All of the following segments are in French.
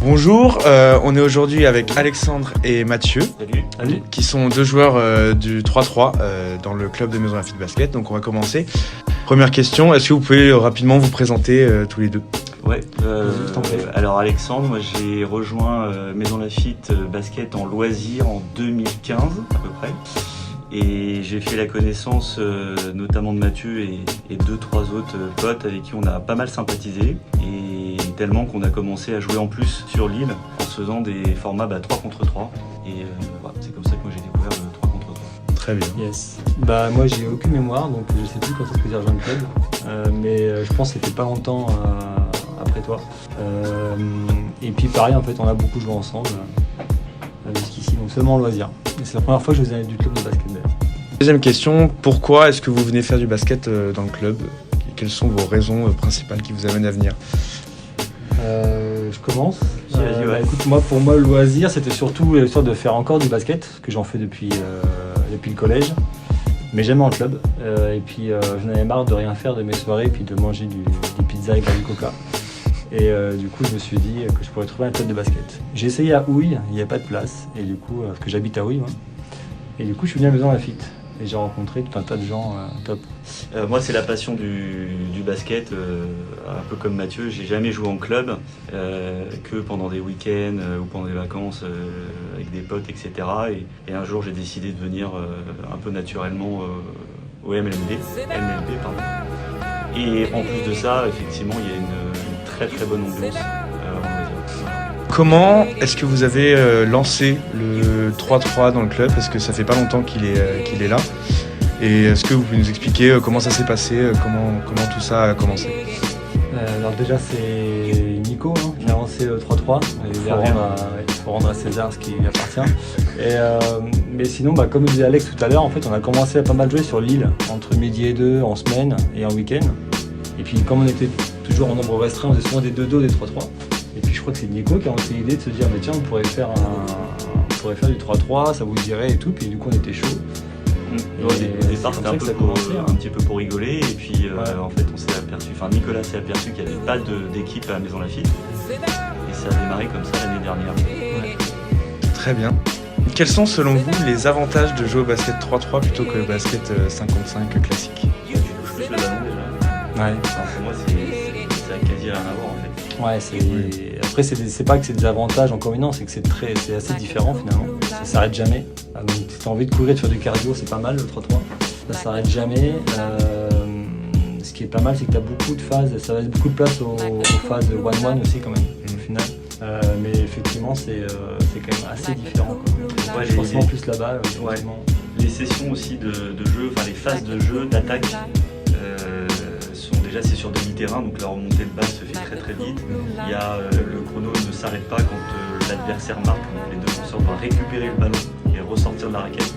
Bonjour, on est aujourd'hui avec Alexandre et Mathieu. Salut. Qui sont deux joueurs du 3-3 dans le club de Maison Lafitte Basket. Donc on va commencer. Première question, est-ce que vous pouvez rapidement vous présenter tous les deux? Ouais, alors Alexandre, moi j'ai rejoint Maison Lafitte Basket en loisir en 2015 à peu près. Et j'ai fait la connaissance notamment de Mathieu et deux, trois autres potes avec qui on a pas mal sympathisé. Et tellement qu'on a commencé à jouer en plus sur l'île en se faisant des formats 3 contre 3. Et voilà, c'est comme ça que moi j'ai découvert le 3 contre 3. Très bien. Yes. Moi j'ai aucune mémoire, donc je sais plus quand est-ce que j'ai rejoint le club. Mais je pense que c'était pas longtemps après toi. Et puis pareil, en fait on a beaucoup joué ensemble jusqu'ici, donc seulement en loisir. Et c'est la première fois que je faisais du club de basket d'ailleurs. Deuxième question, pourquoi est-ce que vous venez faire du basket dans le club? Quelles sont vos raisons principales qui vous amènent à venir? Je commence. Vas-y, ouais. Écoute, pour moi, le loisir, c'était surtout l'histoire de faire encore du basket, que j'en fais depuis le collège, mais jamais en club. Et puis, j'en avais marre de rien faire de mes soirées, puis de manger des pizzas avec du coca. Et du coup, je me suis dit que je pourrais trouver un club de basket. J'ai essayé à Houille, il n'y avait pas de place, et du coup, parce que j'habite à Houille, moi. Et du coup, je suis venu à Maison Lafitte. Et j'ai rencontré tout un tas de gens top. Moi c'est la passion du basket, un peu comme Mathieu, j'ai jamais joué en club, que pendant des week-ends ou pendant des vacances avec des potes, etc. Et un jour j'ai décidé de venir un peu naturellement au MLB, pardon. Et en plus de ça, effectivement, il y a une très très bonne ambiance en loisir. Comment est-ce que vous avez lancé le 3-3 dans le club? Parce que ça fait pas longtemps qu'il est là. Et est-ce que vous pouvez nous expliquer comment ça s'est passé, comment tout ça a commencé? Alors déjà c'est Nico qui a lancé le 3-3. Il faut rendre à César ce qui lui appartient. Mais sinon, comme disait Alex tout à l'heure, en fait on a commencé à pas mal jouer sur l'île, entre midi et 2 en semaine et en week-end. Et puis comme on était toujours en nombre restreint, on faisait souvent des 2-2, des 3-3. Et puis je crois que c'est Nico qui a lancé l'idée de se dire tiens, on pourrait faire du 3-3, ça vous dirait et tout. Puis du coup on était chaud. Au départ c'était un petit peu pour rigoler et puis en fait on s'est aperçu, Nicolas s'est aperçu qu'il n'y avait pas d'équipe à Maison Lafitte et ça a démarré comme ça l'année dernière. Ouais. Très bien. Quels sont selon vous les avantages de jouer au basket 3-3 plutôt que le basket 5-5 classique? Tu touches plus le ballon déjà. Ouais. Pour moi ça a quasi rien à voir en fait. Ouais, après c'est pas que c'est des avantages en combinant, c'est que c'est assez différent finalement. Ça s'arrête jamais. Donc si tu as envie de courir, de faire du cardio, c'est pas mal le 3-3. Ça s'arrête jamais. Ce qui est pas mal, c'est que tu as beaucoup de phases, ça laisse beaucoup de place aux phases 1-1 aussi quand même au final. Mais effectivement c'est quand même assez différent quoi. Ouais, forcément plus là-bas. Ouais. Les sessions aussi de jeu, les phases de jeu, d'attaque c'est sur demi-terrain, donc la remontée de balle se fait très très vite. Il y a le chrono ne s'arrête pas quand l'adversaire marque, donc les défenseurs doivent récupérer le ballon et ressortir de la raquette.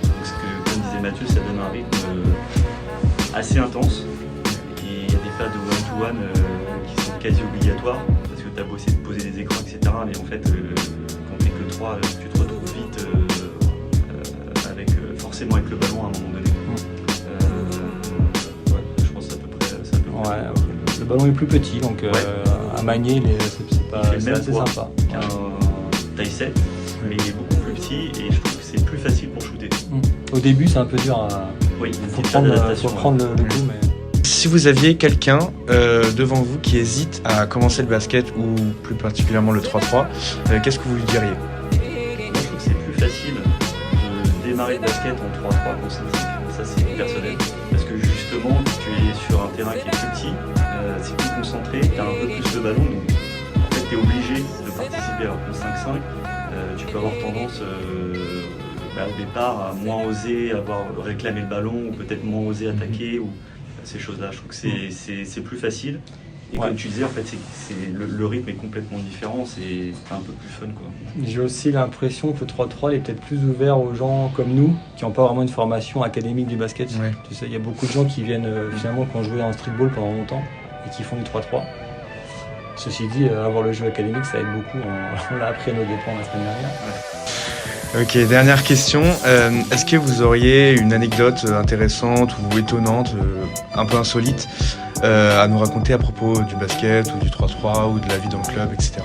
Parce que comme disait Mathieu, ça donne un rythme assez intense. Et il y a des phases de one-to-one qui sont quasi obligatoires, parce que tu as beau essayer de poser des écrans, etc. Mais en fait, quand tu n'es que 3, tu te retrouves vite forcément avec le ballon à un moment donné. Ouais, le ballon est plus petit, donc à manier, c'est assez sympa. Taille 7, mais il est beaucoup plus petit et je trouve que c'est plus facile pour shooter. Au début, c'est un peu dur à. Oui, faut prendre le goût, mais. Si vous aviez quelqu'un devant vous qui hésite à commencer le basket ou plus particulièrement le 3-3, qu'est-ce que vous lui diriez? Moi, je trouve que c'est plus facile de démarrer le basket en 3-3 qu'en 5-5. Ça, c'est personnel. Parce que justement, tu es sur un terrain qui est plus petit, c'est plus concentré, tu as un peu plus de ballon, donc en fait tu es obligé de participer. Alors qu'en 5-5, tu peux avoir tendance au départ à moins oser réclamer le ballon, ou peut-être moins oser attaquer, ou ces choses-là. Je trouve que c'est plus facile. Et comme tu disais, en fait, le rythme est complètement différent, c'est un peu plus fun, quoi. J'ai aussi l'impression que le 3-3 est peut-être plus ouvert aux gens comme nous, qui n'ont pas vraiment une formation académique du basket. Ouais. Tu sais, il y a beaucoup de gens qui viennent finalement qui ont joué en streetball pendant longtemps et qui font du 3-3. Ceci dit, avoir le jeu académique, ça aide beaucoup. On l'a appris à nos dépens la semaine dernière. Ouais. Ok, dernière question. Est-ce que vous auriez une anecdote intéressante ou étonnante, un peu insolite, à nous raconter à propos du basket ou du 3-3 ou de la vie dans le club, etc.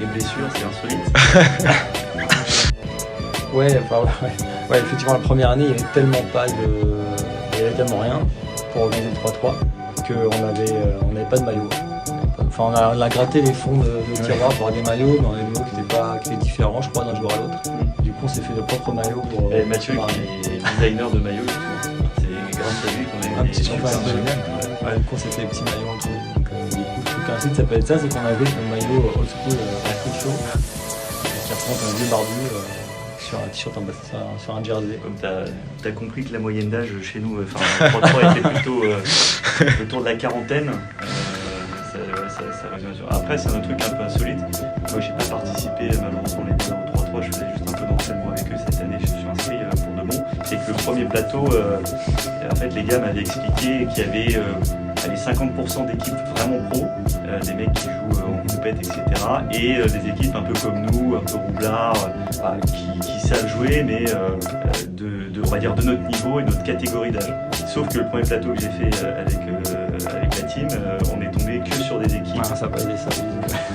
Les blessures, c'est insolite. Ouais, effectivement, la première année, il n'y avait tellement il y avait tellement rien pour organiser le 3-3 qu'on n'avait pas de maillot. Enfin, on a gratté les fonds de tiroir pour avoir des maillots, mais on avait des maillots qui étaient différents, je crois, d'un joueur à l'autre. Du coup, on s'est fait nos propres maillots pour. Et Mathieu, qui est designer de maillots, justement. C'est grâce à lui qu'on a Un eu petit champion. Ouais, du coup, on s'est fait des petits maillots entre nous. Donc, du coup, le truc ainsi, ça peut être ça, c'est qu'on avait le maillot old school à coup chaud, qui représente un vieux barbu sur un t-shirt sur un jersey. Comme tu as compris que la moyenne d'âge chez nous, enfin, 3-3 était plutôt autour de la quarantaine. Ça revient sur. Après, c'est un truc un peu insolite. Moi, j'ai pas participé malheureusement les deux au 3-3. Je faisais juste un peu d'entraînement avec eux cette année. Je suis inscrit pour de bon. C'est que le premier plateau, en fait, les gars m'avaient expliqué qu'il y avait 50% d'équipes vraiment pro, des mecs qui jouent en compète, etc. Et des équipes un peu comme nous, un peu roublards, qui savent jouer, mais on va dire de notre niveau et notre catégorie d'âge. Sauf que le premier plateau que j'ai fait avec la team, on est tombé que sur des équipes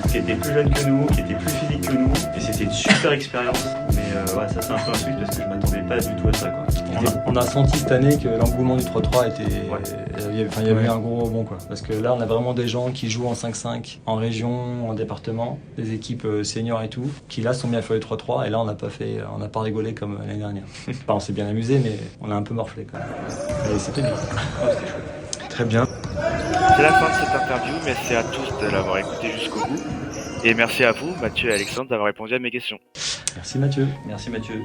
qui étaient plus jeunes que nous, qui étaient plus physiques que nous, et c'était une super expérience. Mais ça c'est un peu insulte parce que je m'attendais pas du tout à ça, quoi. On a senti cette année que l'engouement du 3-3 était. Il y avait un gros rebond, quoi. Parce que là, on a vraiment des gens qui jouent en 5-5, en région, en département, des équipes seniors et tout, qui là sont bien fait le 3-3, et là, on n'a pas rigolé comme l'année dernière. Enfin, on s'est bien amusé, mais on a un peu morflé, quand même. Et c'était bien. C'était chouette. Très bien. C'est la fin de cette interview. Merci à tous de l'avoir écouté jusqu'au bout. Et merci à vous, Mathieu et Alexandre, d'avoir répondu à mes questions. Merci Mathieu. Merci Mathieu.